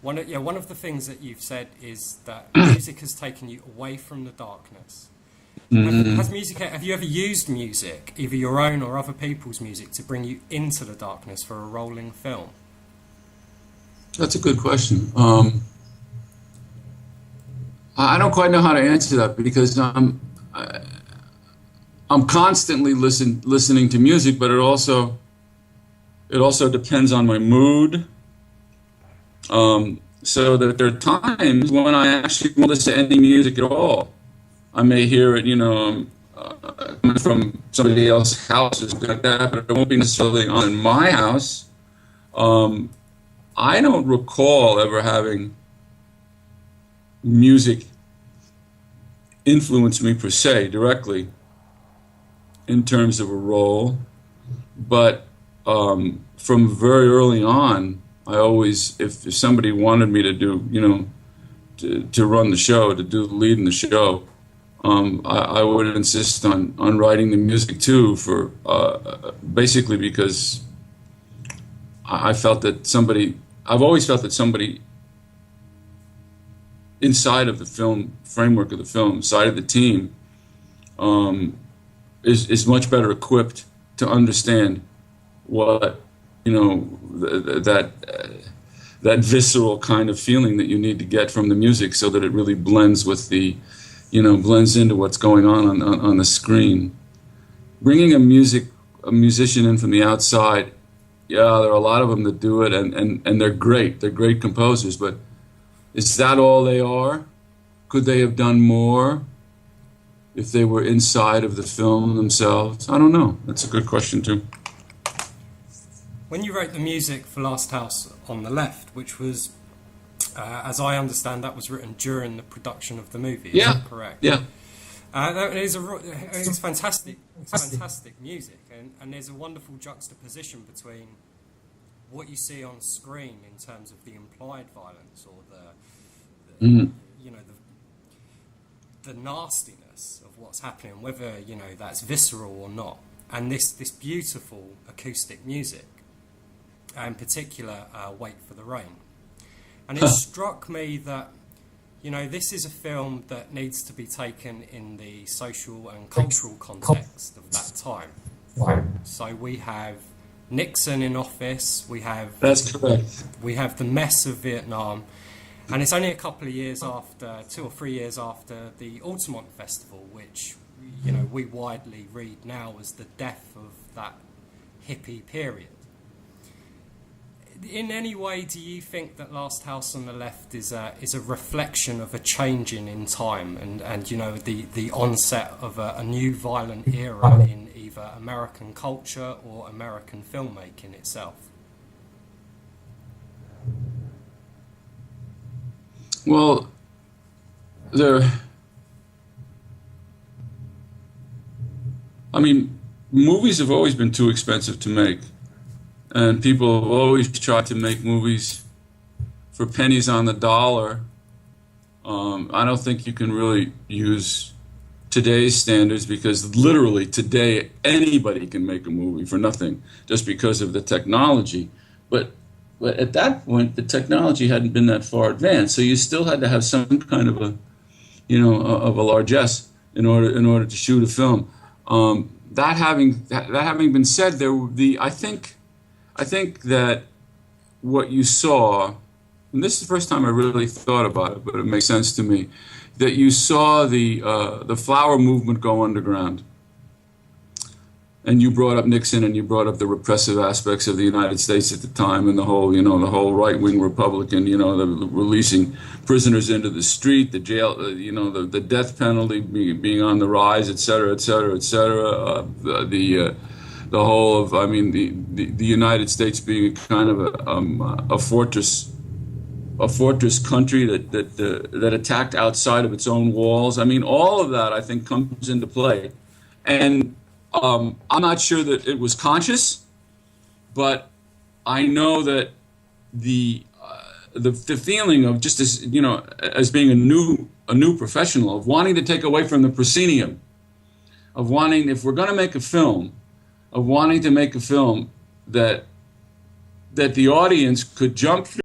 one of the things that you've said is that music has taken you away from the darkness. Have you ever used music, either your own or other people's music, to bring you into the darkness for a rolling film? That's a good question. I don't quite know how to answer that because I'm constantly listening to music, but it also depends on my mood. So that there are times when I actually won't listen to any music at all. I may hear it, coming from somebody else's house or something like that, but it won't be necessarily on in my house. I don't recall ever having music influence me per se directly in terms of a role, but from very early on, I always, if somebody wanted me to do, to run the show, to do the lead in the show, I would insist on writing the music too, for basically because I felt that I've always felt that somebody inside of the film framework of the film, side of the team, is much better equipped to understand what that visceral kind of feeling that you need to get from the music, so that it really blends with blends into what's going on the screen. Bringing a musician in from the outside, yeah, there are a lot of them that do it, and they're great. They're great composers, but is that all they are? Could they have done more if they were inside of the film themselves? I don't know. That's a good question too. When you wrote the music for Last House on the Left, which was, as I understand, that was written during the production of the movie. Is that correct? Yeah. It's fantastic. It's fantastic music, and there's a wonderful juxtaposition between what you see on screen in terms of the implied violence or the nastiness of what's happening, whether that's visceral or not, and this beautiful acoustic music, in particular, "Wait for the Rain." And it struck me that this is a film that needs to be taken in the social and cultural context of that time. So we have Nixon in office, That's correct. we have the mess of Vietnam, and it's only a couple of years after, 2 or 3 years after the Altamont Festival, which we widely read now as the death of that hippie period. In any way, do you think that Last House on the Left is a reflection of a changing in time and the onset of a new violent era in either American culture or American filmmaking itself? Well, movies have always been too expensive to make. And people have always tried to make movies for pennies on the dollar. I don't think you can really use today's standards, because literally today anybody can make a movie for nothing just because of the technology. But at that point, the technology hadn't been that far advanced, so you still had to have some kind of a largesse in order to shoot a film. That having been said, I think that what you saw, and this is the first time I really thought about it, but it makes sense to me, that you saw the flower movement go underground. And you brought up Nixon, and you brought up the repressive aspects of the United States at the time, and the whole right-wing Republican, the releasing prisoners into the street, the jail, the death penalty being on the rise, et cetera, et cetera, et cetera. The whole of, the United States being kind of a fortress country that attacked outside of its own walls. All of that, I think, comes into play, and I'm not sure that it was conscious, but I know that the feeling of just as being a new professional, of wanting to take away from the proscenium, of wanting, if we're going to make a film, of wanting to make a film that the audience could jump through